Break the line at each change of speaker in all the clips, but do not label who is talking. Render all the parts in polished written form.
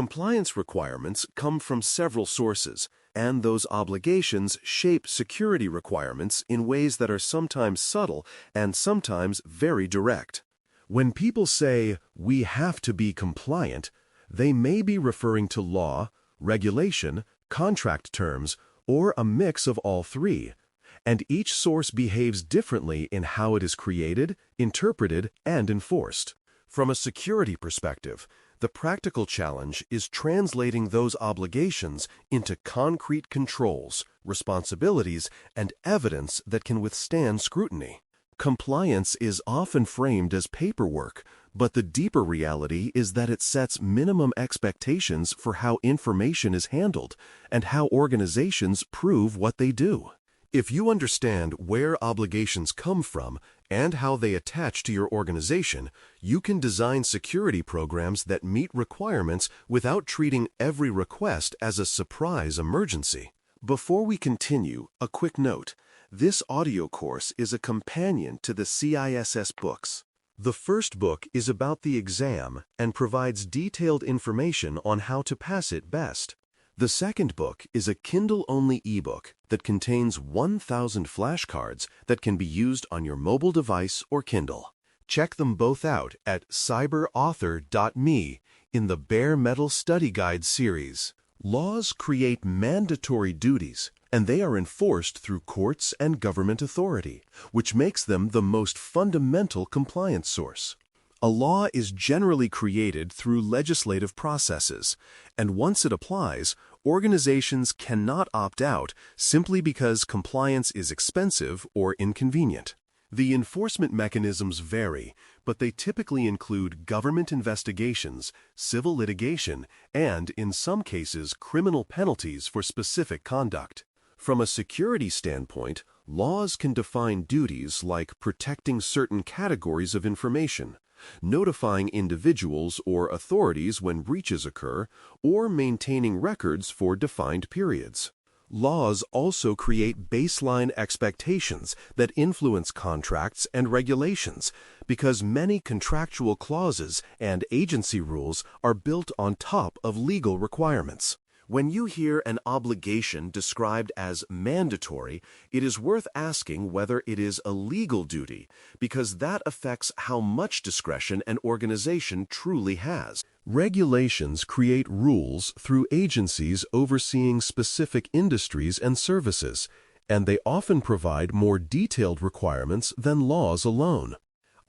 Compliance requirements come from several sources, and those obligations shape security requirements in ways that are sometimes subtle and sometimes very direct. When people say, "we have to be compliant," they may be referring to law, regulation, contract terms, or a mix of all three. And each source behaves differently in how it is created, interpreted, and enforced. From a security perspective, the practical challenge is translating those obligations into concrete controls, responsibilities, and evidence that can withstand scrutiny. Compliance is often framed as paperwork, but the deeper reality is that it sets minimum expectations for how information is handled and how organizations prove what they do. If you understand where obligations come from and how they attach to your organization, you can design security programs that meet requirements without treating every request as a surprise emergency. Before we continue, a quick note. This audio course is a companion to the CISSP books. The first book is about the exam and provides detailed information on how to pass it best. The second book is a Kindle-only ebook that contains 1,000 flashcards that can be used on your mobile device or Kindle. Check them both out at cyberauthor.me in the Bare Metal Study Guide series. Laws create mandatory duties, and they are enforced through courts and government authority, which makes them the most fundamental compliance source. A law is generally created through legislative processes, and once it applies, organizations cannot opt out simply because compliance is expensive or inconvenient. The enforcement mechanisms vary, but they typically include government investigations, civil litigation, and, in some cases, criminal penalties for specific conduct. From a security standpoint, laws can define duties like protecting certain categories of information, notifying individuals or authorities when breaches occur, or maintaining records for defined periods. Laws also create baseline expectations that influence contracts and regulations because many contractual clauses and agency rules are built on top of legal requirements. When you hear an obligation described as mandatory, it is worth asking whether it is a legal duty, because that affects how much discretion an organization truly has. Regulations create rules through agencies overseeing specific industries and services, and they often provide more detailed requirements than laws alone.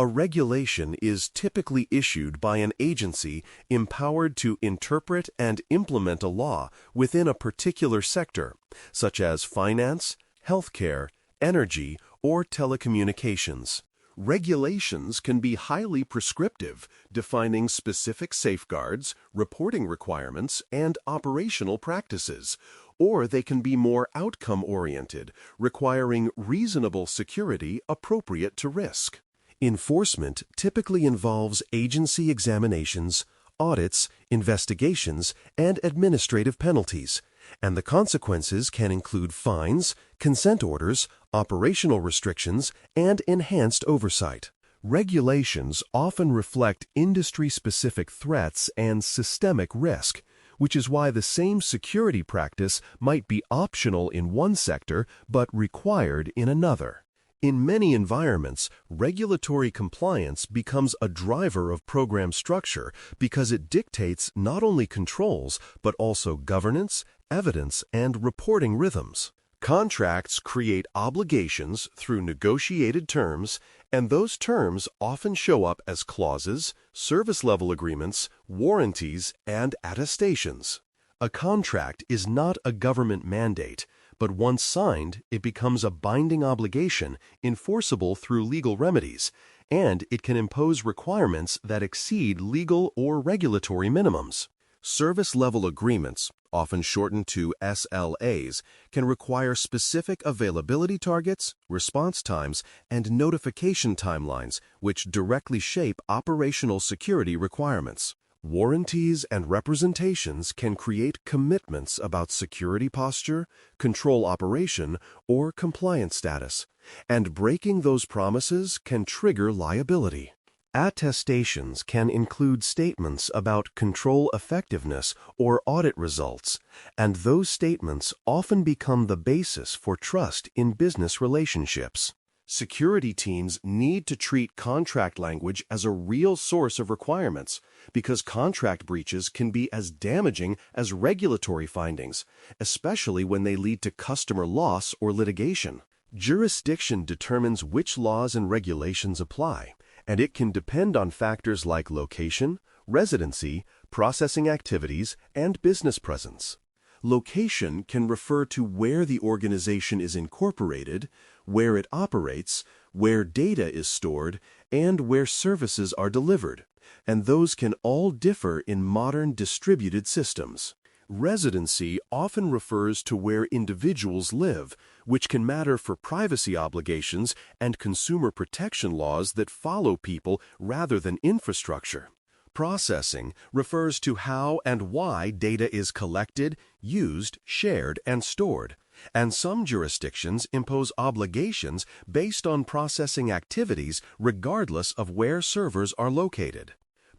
A regulation is typically issued by an agency empowered to interpret and implement a law within a particular sector, such as finance, healthcare, energy, or telecommunications. Regulations can be highly prescriptive, defining specific safeguards, reporting requirements, and operational practices, or they can be more outcome-oriented, requiring reasonable security appropriate to risk. Enforcement typically involves agency examinations, audits, investigations, and administrative penalties, and the consequences can include fines, consent orders, operational restrictions, and enhanced oversight. Regulations often reflect industry-specific threats and systemic risk, which is why the same security practice might be optional in one sector but required in another. In many environments, regulatory compliance becomes a driver of program structure because it dictates not only controls but also governance, evidence, and reporting rhythms. Contracts create obligations through negotiated terms, and those terms often show up as clauses, service level agreements, warranties, and attestations. A contract is not a government mandate, but once signed, it becomes a binding obligation enforceable through legal remedies, and it can impose requirements that exceed legal or regulatory minimums. Service-level agreements, often shortened to SLAs, can require specific availability targets, response times, and notification timelines, which directly shape operational security requirements. Warranties and representations can create commitments about security posture, control operation, or compliance status, and breaking those promises can trigger liability. Attestations can include statements about control effectiveness or audit results, and those statements often become the basis for trust in business relationships. Security teams need to treat contract language as a real source of requirements because contract breaches can be as damaging as regulatory findings, especially when they lead to customer loss or litigation. Jurisdiction determines which laws and regulations apply, and it can depend on factors like location, residency, processing activities, and business presence. Location can refer to where the organization is incorporated, where it operates, where data is stored, and where services are delivered, and those can all differ in modern distributed systems. Residency often refers to where individuals live, which can matter for privacy obligations and consumer protection laws that follow people rather than infrastructure. Processing refers to how and why data is collected, used, shared, and stored, and some jurisdictions impose obligations based on processing activities regardless of where servers are located.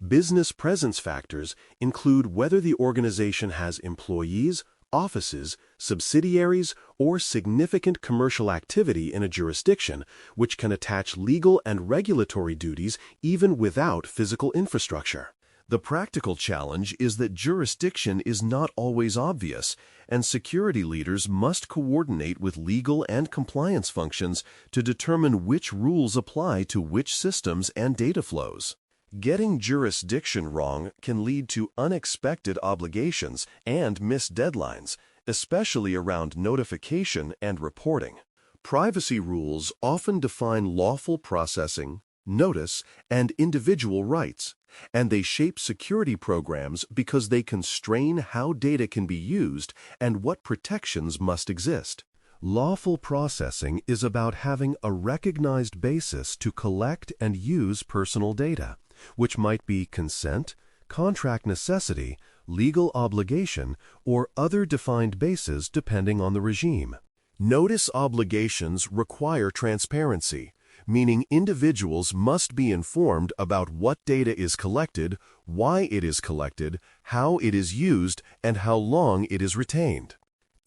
Business presence factors include whether the organization has employees, offices, subsidiaries, or significant commercial activity in a jurisdiction, which can attach legal and regulatory duties even without physical infrastructure. The practical challenge is that jurisdiction is not always obvious, and security leaders must coordinate with legal and compliance functions to determine which rules apply to which systems and data flows. Getting jurisdiction wrong can lead to unexpected obligations and missed deadlines, especially around notification and reporting. Privacy rules often define lawful processing, notice, and individual rights, and they shape security programs because they constrain how data can be used and what protections must exist. Lawful processing is about having a recognized basis to collect and use personal data, which might be consent, contract necessity, legal obligation, or other defined bases depending on the regime. Notice obligations require transparency, meaning individuals must be informed about what data is collected, why it is collected, how it is used, and how long it is retained.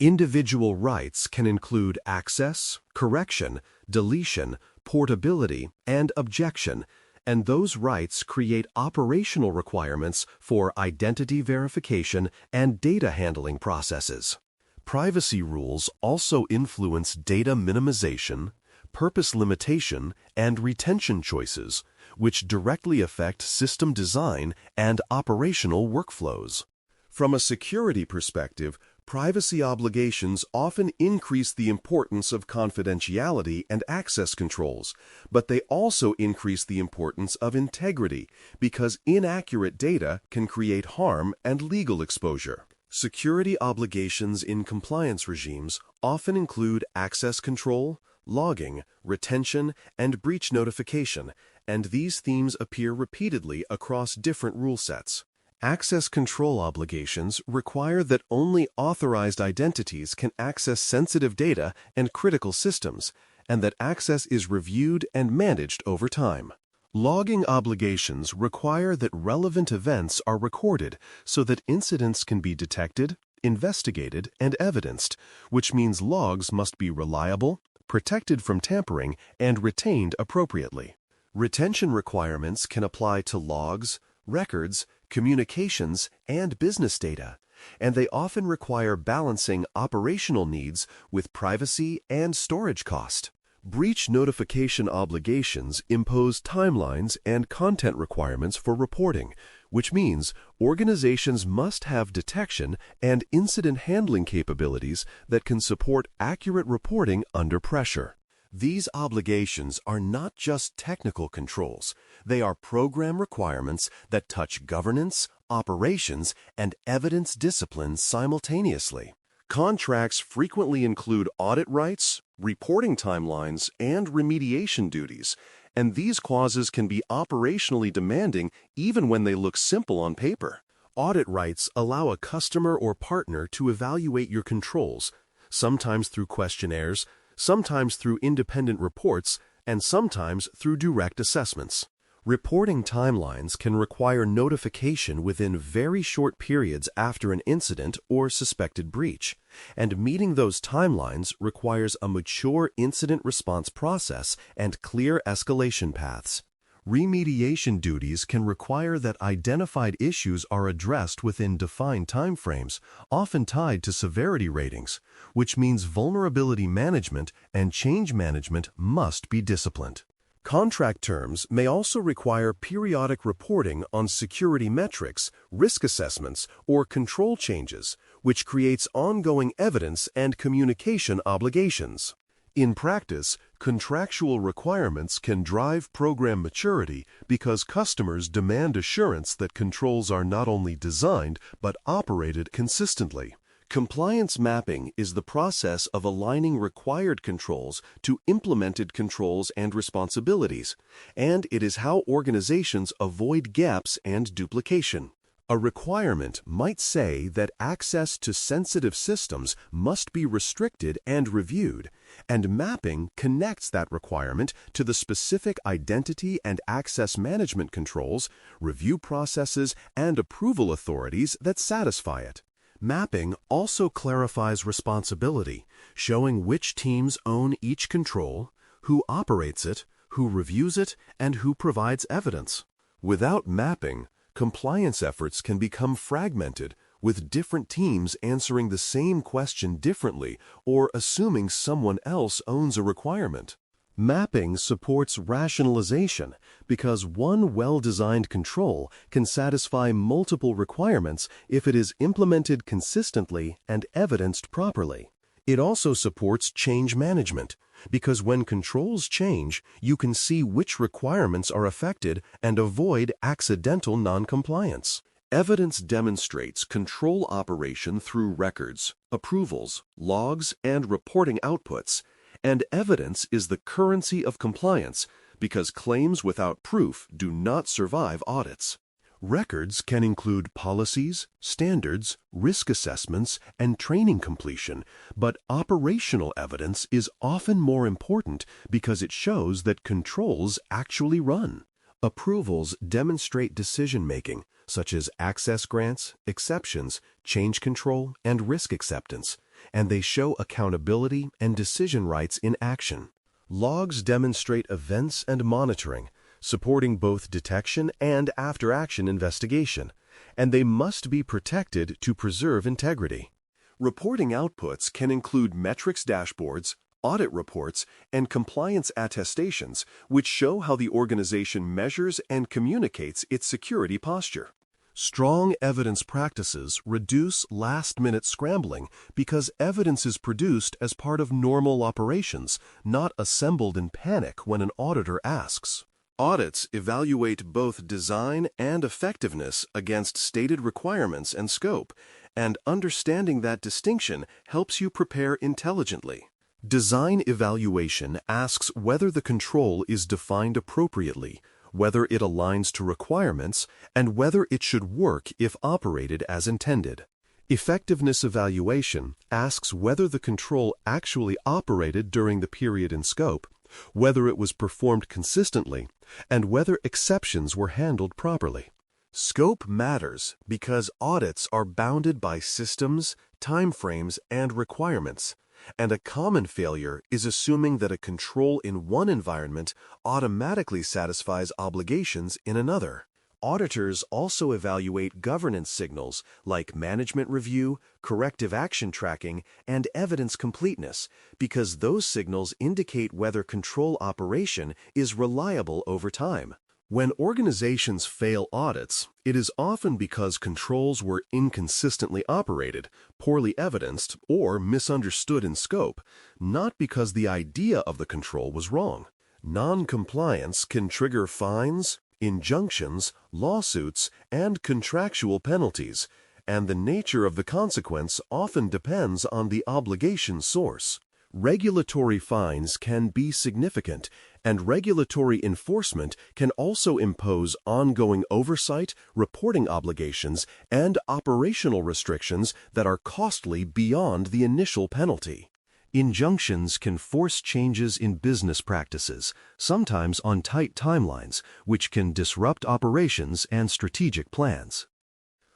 Individual rights can include access, correction, deletion, portability, and objection, and those rights create operational requirements for identity verification and data handling processes. Privacy rules also influence data minimization, purpose limitation, and retention choices, which directly affect system design and operational workflows. From a security perspective, privacy obligations often increase the importance of confidentiality and access controls, but they also increase the importance of integrity because inaccurate data can create harm and legal exposure. Security obligations in compliance regimes often include access control, logging, retention, and breach notification, and these themes appear repeatedly across different rule sets. Access control obligations require that only authorized identities can access sensitive data and critical systems, and that access is reviewed and managed over time. Logging obligations require that relevant events are recorded so that incidents can be detected, investigated, and evidenced, which means logs must be reliable, protected from tampering, and retained appropriately. Retention requirements can apply to logs, records, communications, and business data, and they often require balancing operational needs with privacy and storage cost. Breach notification obligations impose timelines and content requirements for reporting, which means organizations must have detection and incident handling capabilities that can support accurate reporting under pressure. These obligations are not just technical controls. They are program requirements that touch governance, operations, and evidence discipline simultaneously. Contracts frequently include audit rights, reporting timelines, and remediation duties, and these clauses can be operationally demanding even when they look simple on paper. Audit rights allow a customer or partner to evaluate your controls, sometimes through questionnaires, sometimes through independent reports, and sometimes through direct assessments. Reporting timelines can require notification within very short periods after an incident or suspected breach, and meeting those timelines requires a mature incident response process and clear escalation paths. Remediation duties can require that identified issues are addressed within defined timeframes, often tied to severity ratings, which means vulnerability management and change management must be disciplined. Contract terms may also require periodic reporting on security metrics, risk assessments, or control changes, which creates ongoing evidence and communication obligations. In practice, contractual requirements can drive program maturity because customers demand assurance that controls are not only designed but operated consistently. Compliance mapping is the process of aligning required controls to implemented controls and responsibilities, and it is how organizations avoid gaps and duplication. A requirement might say that access to sensitive systems must be restricted and reviewed, and mapping connects that requirement to the specific identity and access management controls, review processes, and approval authorities that satisfy it. Mapping also clarifies responsibility, showing which teams own each control, who operates it, who reviews it, and who provides evidence. Without mapping, compliance efforts can become fragmented, with different teams answering the same question differently or assuming someone else owns a requirement. Mapping supports rationalization because one well-designed control can satisfy multiple requirements if it is implemented consistently and evidenced properly. It also supports change management because when controls change, you can see which requirements are affected and avoid accidental noncompliance. Evidence demonstrates control operation through records, approvals, logs, and reporting outputs, and evidence is the currency of compliance because claims without proof do not survive audits. Records can include policies, standards, risk assessments, and training completion, but operational evidence is often more important because it shows that controls actually run. Approvals demonstrate decision-making, such as access grants, exceptions, change control, and risk acceptance, and they show accountability and decision rights in action. Logs demonstrate events and monitoring, supporting both detection and after-action investigation, and they must be protected to preserve integrity. Reporting outputs can include metrics dashboards, audit reports, and compliance attestations, which show how the organization measures and communicates its security posture. Strong evidence practices reduce last-minute scrambling because evidence is produced as part of normal operations, not assembled in panic when an auditor asks. Audits evaluate both design and effectiveness against stated requirements and scope, and understanding that distinction helps you prepare intelligently. Design evaluation asks whether the control is defined appropriately, whether it aligns to requirements, and whether it should work if operated as intended. Effectiveness evaluation asks whether the control actually operated during the period in scope, whether it was performed consistently, and whether exceptions were handled properly. Scope matters because audits are bounded by systems, timeframes, and requirements, and a common failure is assuming that a control in one environment automatically satisfies obligations in another. Auditors also evaluate governance signals like management review, corrective action tracking, and evidence completeness because those signals indicate whether control operation is reliable over time. When organizations fail audits, it is often because controls were inconsistently operated, poorly evidenced, or misunderstood in scope, not because the idea of the control was wrong. Non-compliance can trigger fines, injunctions, lawsuits, and contractual penalties, and the nature of the consequence often depends on the obligation source. Regulatory fines can be significant, and regulatory enforcement can also impose ongoing oversight, reporting obligations, and operational restrictions that are costly beyond the initial penalty. Injunctions can force changes in business practices, sometimes on tight timelines, which can disrupt operations and strategic plans.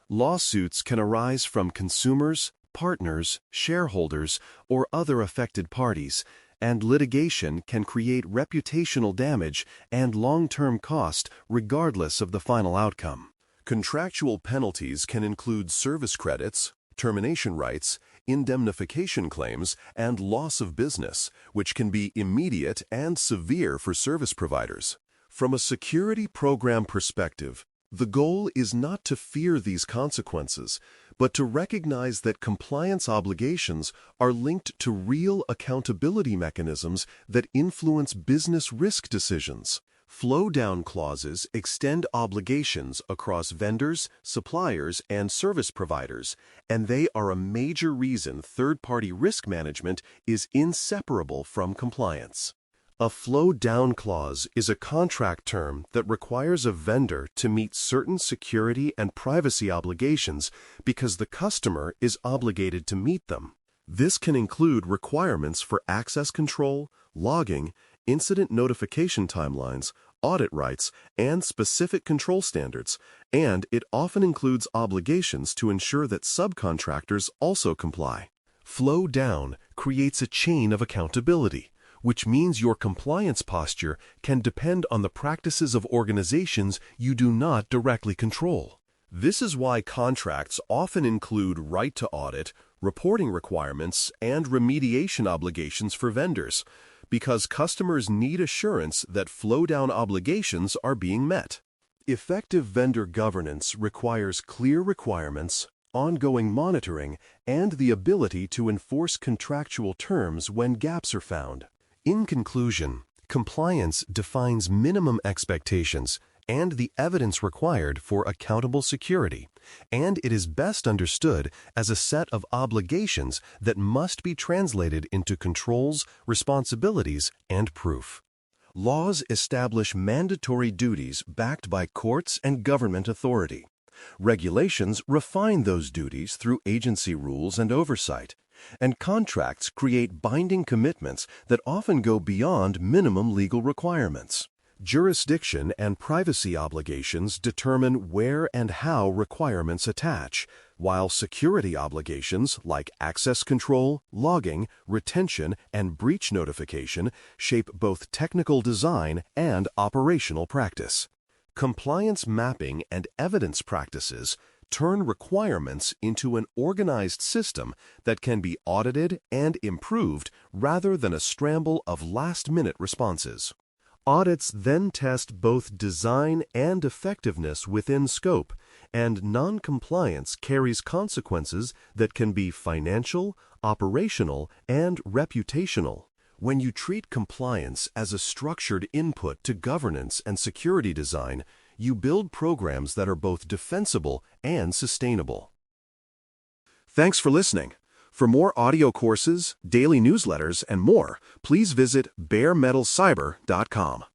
Lawsuits can arise from consumers, partners, shareholders, or other affected parties, and litigation can create reputational damage and long-term cost regardless of the final outcome. Contractual penalties can include service credits, termination rights, indemnification claims, and loss of business, which can be immediate and severe for service providers. From a security program perspective, the goal is not to fear these consequences, but to recognize that compliance obligations are linked to real accountability mechanisms that influence business risk decisions. Flow-down clauses extend obligations across vendors, suppliers, and service providers, and they are a major reason third-party risk management is inseparable from compliance. A flow-down clause is a contract term that requires a vendor to meet certain security and privacy obligations because the customer is obligated to meet them. This can include requirements for access control, logging, incident notification timelines, audit rights, and specific control standards, and it often includes obligations to ensure that subcontractors also comply. Flow-down creates a chain of accountability, which means your compliance posture can depend on the practices of organizations you do not directly control. This is why contracts often include right to audit, reporting requirements, and remediation obligations for vendors, because customers need assurance that flow-down obligations are being met. Effective vendor governance requires clear requirements, ongoing monitoring, and the ability to enforce contractual terms when gaps are found. In conclusion, compliance defines minimum expectations and the evidence required for accountable security, and it is best understood as a set of obligations that must be translated into controls, responsibilities, and proof. Laws establish mandatory duties backed by courts and government authority. Regulations refine those duties through agency rules and oversight, and contracts create binding commitments that often go beyond minimum legal requirements. Jurisdiction and privacy obligations determine where and how requirements attach, while security obligations like access control, logging, retention, and breach notification shape both technical design and operational practice. Compliance mapping and evidence practices turn requirements into an organized system that can be audited and improved rather than a scramble of last-minute responses. Audits then test both design and effectiveness within scope, and non-compliance carries consequences that can be financial, operational, and reputational. When you treat compliance as a structured input to governance and security design, you build programs that are both defensible and sustainable. Thanks for listening. For more audio courses, daily newsletters, and more, please visit baremetalcyber.com.